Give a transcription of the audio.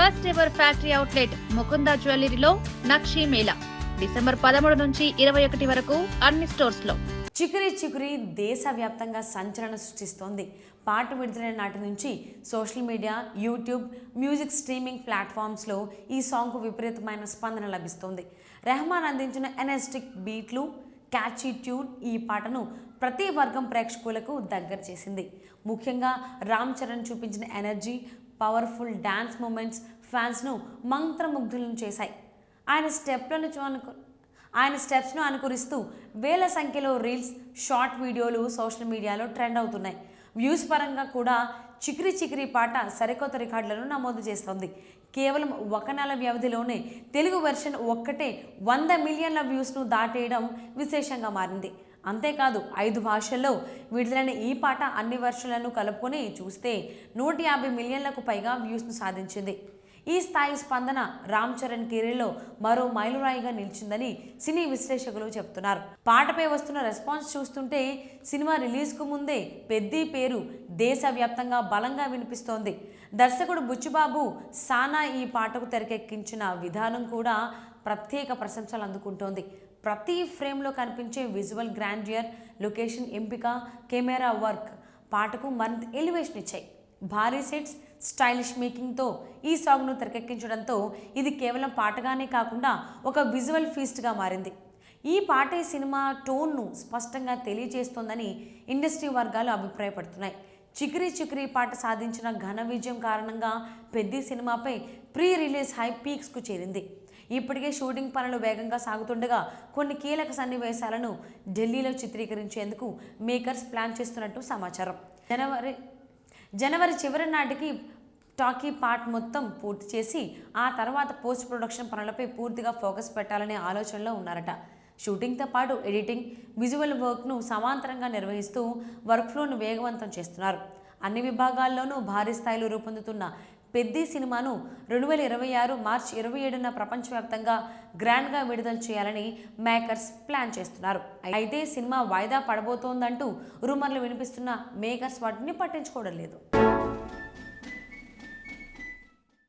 First ever factory outlet Mukunda జ్యువెలరీలో Nakshi Mela December 13 నుంచి 21 వరకు అన్ని స్టోర్స్ లో. చికిరి చికిరి దేశవ్యాప్తంగా సంచలనం సృష్టిస్తోంది. పాట విడుదలైన నాటి నుంచి social media, YouTube, music streaming ప్లాట్ఫామ్స్లో ఈ సాంగ్కు విపరీతమైన స్పందన లభిస్తోంది. రెహమాన్ అందించిన ఎనర్జెటిక్ బీట్లు, క్యాచీ ట్యూన్ ఈ పాటను ప్రతి వర్గం ప్రేక్షకులకు దగ్గర చేసింది. ముఖ్యంగా రామ్ చరణ్ చూపించిన ఎనర్జీ, పవర్ఫుల్ డ్యాన్స్ మూమెంట్స్ ఫ్యాన్స్ను మంత్రముగ్ధులను చేశాయి. ఆయన స్టెప్స్ను అనుకరిస్తూ వేల సంఖ్యలో రీల్స్, షార్ట్ వీడియోలు సోషల్ మీడియాలో ట్రెండ్ అవుతున్నాయి. వ్యూస్ పరంగా కూడా చికిరి చికిరి పాట సరికొత్త రికార్డులను నమోదు చేస్తోంది. కేవలం ఒక నెల వ్యవధిలోనే తెలుగు వెర్షన్ ఒక్కటే 100 మిలియన్ల వ్యూస్ను దాటేయడం విశేషంగా మారింది. అంతేకాదు 5 భాషల్లో విడుదలైన ఈ పాట అన్ని వెర్షన్లను కలుపుకొని చూస్తే 150 మిలియన్లకు పైగా వ్యూస్ను సాధించింది. ఈ స్థాయి స్పందన రామ్ చరణ్ కెరీర్లో మరో మైలురాయిగా నిలిచిందని సినీ విశ్లేషకులు చెబుతున్నారు. పాటపై వస్తున్న రెస్పాన్స్ చూస్తుంటే సినిమా రిలీజ్కు ముందే పెద్ది పేరు దేశవ్యాప్తంగా బలంగా వినిపిస్తోంది. దర్శకుడు బుచ్చిబాబు సానా ఈ పాటకు తెరకెక్కించిన విధానం కూడా ప్రత్యేక ప్రశంసలు అందుకుంటోంది. ప్రతి ఫ్రేమ్లో కనిపించే విజువల్ గ్రాండియర్, లొకేషన్ ఎంపిక, కెమెరా వర్క్ పాటకు మరింత ఎలివేషన్ ఇచ్చాయి. భారీ సెట్స్, స్టైలిష్ మేకింగ్తో ఈ సాంగ్ను తెరకెక్కించడంతో ఇది కేవలం పాటగానే కాకుండా ఒక విజువల్ ఫీస్ట్గా మారింది. ఈ పాటే సినిమా టోన్ను స్పష్టంగా తెలియజేస్తోందని ఇండస్ట్రీ వర్గాలు అభిప్రాయపడుతున్నాయి. చికిరి చికిరి పాట సాధించిన ఘన విజయం కారణంగా పెద్ది సినిమాపై ప్రీ రిలీజ్ హై పీక్స్కు చేరింది. ఇప్పటికే షూటింగ్ పనులు వేగంగా సాగుతుండగా కొన్ని కీలక సన్నివేశాలను ఢిల్లీలో చిత్రీకరించేందుకు మేకర్స్ ప్లాన్ చేస్తున్నట్టు సమాచారం. జనవరి చివరి నాటికి టాకీ పార్ట్ మొత్తం పూర్తి చేసి ఆ తర్వాత పోస్ట్ ప్రొడక్షన్ పనులపై పూర్తిగా ఫోకస్ పెట్టాలనే ఆలోచనలో ఉన్నారట. షూటింగ్తో పాటు ఎడిటింగ్, విజువల్ వర్క్ను సమాంతరంగా నిర్వహిస్తూ వర్క్ఫ్లోను వేగవంతం చేస్తున్నారు. అన్ని విభాగాల్లోనూ భారీ స్థాయిలో రూపొందుతున్న పెద్ది సినిమాను 2026 మార్చి 27న ప్రపంచవ్యాప్తంగా గ్రాండ్గా విడుదల చేయాలని మేకర్స్ ప్లాన్ చేస్తున్నారు. అయితే సినిమా వాయిదా పడబోతోందంటూ రూమర్లు వినిపిస్తున్న మేకర్స్ వాటిని పట్టించుకోవడం లేదు.